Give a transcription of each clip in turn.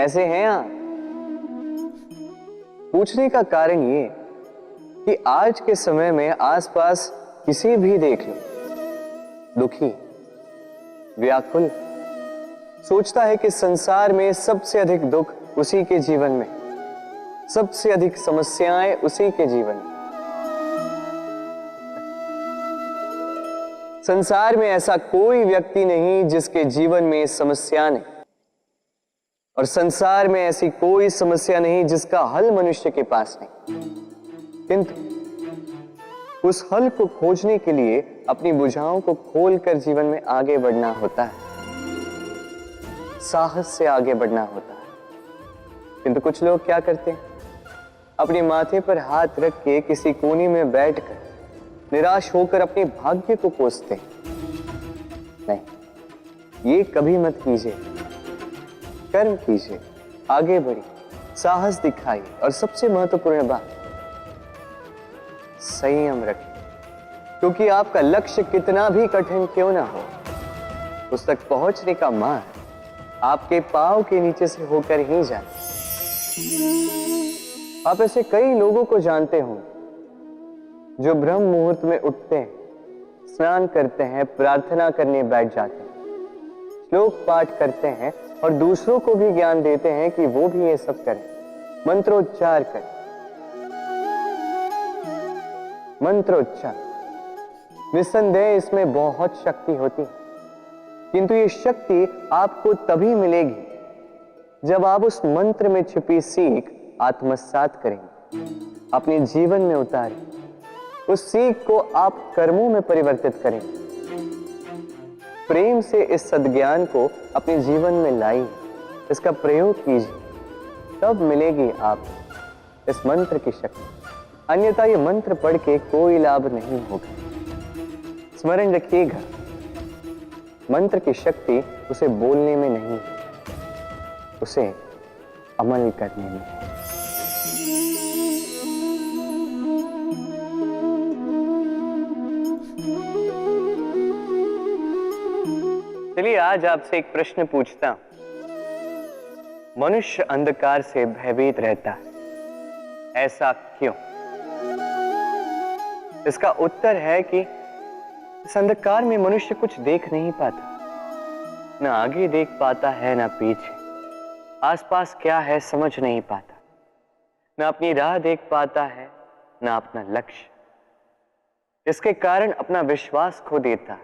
कैसे हैं आप? पूछने का कारण ये कि आज के समय में आसपास किसी भी देख लो, दुखी, व्याकुल, सोचता है कि संसार में सबसे अधिक दुख उसी के जीवन में, सबसे अधिक समस्याएं उसी के जीवन में। संसार में ऐसा कोई व्यक्ति नहीं जिसके जीवन में समस्या नहीं, और संसार में ऐसी कोई समस्या नहीं जिसका हल मनुष्य के पास नहीं। किंतु उस हल को खोजने के लिए अपनी बुझाओं को खोलकर जीवन में आगे बढ़ना होता है, साहस से आगे बढ़ना होता है। किंतु कुछ लोग क्या करते हैं, अपने माथे पर हाथ रख के किसी कोने में बैठकर निराश होकर अपने भाग्य को कोसते हैं। नहीं, ये कभी मत कीजिए। कर्म कीजिए, आगे बढ़िए, साहस दिखाइए, और सबसे महत्वपूर्ण बात, संयम रखिए। क्योंकि आपका लक्ष्य कितना भी कठिन क्यों ना हो, उस तक पहुंचने का मार्ग आपके पांव के नीचे से होकर ही जाए। आप ऐसे कई लोगों को जानते हो जो ब्रह्म मुहूर्त में उठते हैं, स्नान करते हैं, प्रार्थना करने बैठ जाते हैं, श्लोक पाठ करते हैं और दूसरों को भी ज्ञान देते हैं कि वो भी ये सब करें, मंत्रोच्चार करें। मंत्रोच्चार, निस्संदेह इसमें बहुत शक्ति होती है, किंतु ये शक्ति आपको तभी मिलेगी जब आप उस मंत्र में छिपी सीख आत्मसात करेंगे, अपने जीवन में उतारें, उस सीख को आप कर्मों में परिवर्तित करेंगे, प्रेम से इस सद्ज्ञान को अपने जीवन में लाइए, इसका प्रयोग कीजिए, तब मिलेगी आप इस मंत्र की शक्ति। अन्यथा ये मंत्र पढ़ के कोई लाभ नहीं होगा। स्मरण रखिएगा, मंत्र की शक्ति उसे बोलने में नहीं, उसे अमल करने में है। चलिए आज आपसे एक प्रश्न पूछता हूं। मनुष्य अंधकार से भयभीत रहता है, ऐसा क्यों? इसका उत्तर है कि इस अंधकार में मनुष्य कुछ देख नहीं पाता, ना आगे देख पाता है ना पीछे, आसपास क्या है समझ नहीं पाता, ना अपनी राह देख पाता है ना अपना लक्ष्य। इसके कारण अपना विश्वास खो देता है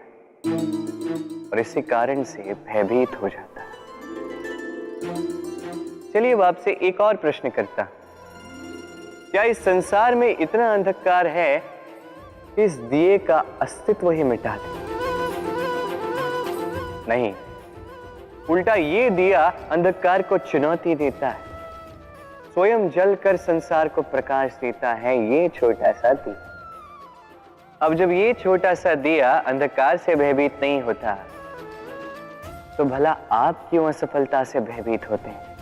और इसी कारण से भयभीत हो जाता है। चलिए अब आपसे एक और प्रश्न करता हूं। क्या इस संसार में इतना अंधकार है कि इस दिए का अस्तित्व ही मिटा दे? नहीं, उल्टा ये दिया अंधकार को चुनौती देता है, स्वयं जलकर संसार को प्रकाश देता है ये छोटा सा दिया। अब जब ये छोटा सा दिया अंधकार से भयभीत नहीं होता, तो भला आप क्यों असफलता से भयभीत होते हैं?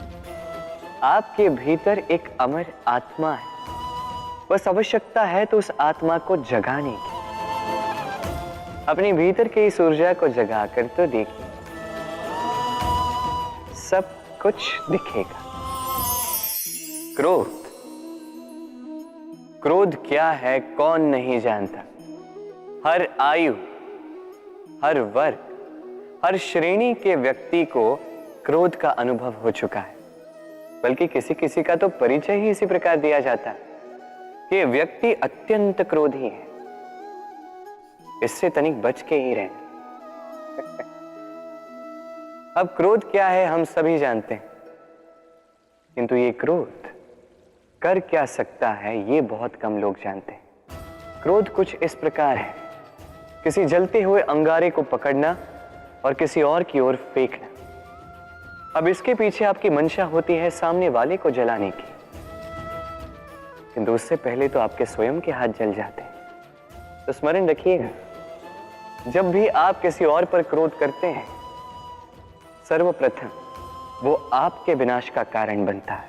आपके भीतर एक अमर आत्मा है, बस आवश्यकता है तो उस आत्मा को जगाने की। अपने भीतर की इस ऊर्जा को जगाकर तो देखिए, सब कुछ दिखेगा। क्रोध, क्रोध क्या है कौन नहीं जानता। हर आयु, हर वर्ग, हर श्रेणी के व्यक्ति को क्रोध का अनुभव हो चुका है। बल्कि किसी किसी का तो परिचय ही इसी प्रकार दिया जाता है कि व्यक्ति अत्यंत क्रोधी है, इससे तनिक बच के ही रहें। अब क्रोध क्या है हम सभी जानते हैं, किंतु ये क्रोध कर क्या सकता है ये बहुत कम लोग जानते हैं। क्रोध कुछ इस प्रकार है, किसी जलते हुए अंगारे को पकड़ना और किसी और की ओर फेंकना। अब इसके पीछे आपकी मंशा होती है सामने वाले को जलाने की, किंतु उससे पहले तो आपके स्वयं के हाथ जल जाते हैं। तो स्मरण रखिएगा, जब भी आप किसी और पर क्रोध करते हैं, सर्वप्रथम वो आपके विनाश का कारण बनता है।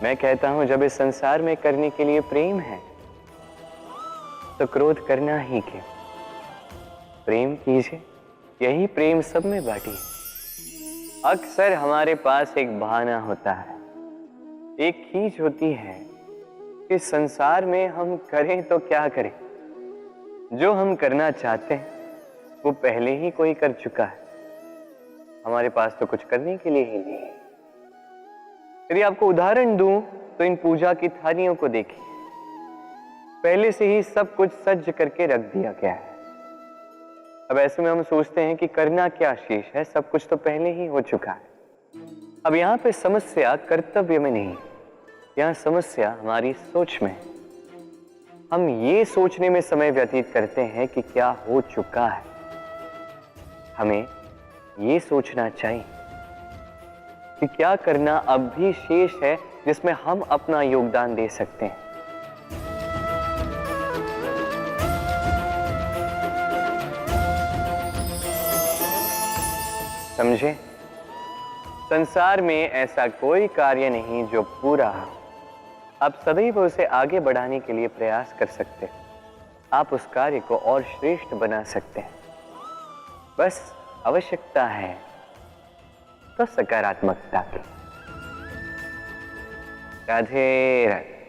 मैं कहता हूं जब इस संसार में करने के लिए प्रेम है, तो क्रोध करना ही क्यों? प्रेम कीजिए, यही प्रेम सब में बांटिए। अक्सर हमारे पास एक बहाना होता है, एक खींच होती है कि संसार में हम करें तो क्या करें। जो हम करना चाहते हैं वो पहले ही कोई कर चुका है, हमारे पास तो कुछ करने के लिए ही नहीं है। यदि आपको उदाहरण दूं तो इन पूजा की थालियों को देखिए, पहले से ही सब कुछ सज्ज करके रख दिया गया है। अब ऐसे में हम सोचते हैं कि करना क्या शेष है, सब कुछ तो पहले ही हो चुका है। अब यहाँ पे समस्या कर्तव्य में नहीं, यहाँ समस्या हमारी सोच में है। हम ये सोचने में समय व्यतीत करते हैं कि क्या हो चुका है। हमें ये सोचना चाहिए कि क्या करना अब भी शेष है जिसमें हम अपना योगदान दे सकते हैं। समझे? संसार में ऐसा कोई कार्य नहीं जो पूरा हो। आप सदैव उसे आगे बढ़ाने के लिए प्रयास कर सकते हैं। आप उस कार्य को और श्रेष्ठ बना सकते हैं। बस आवश्यकता है तो सकारात्मकता की। राधे राधे।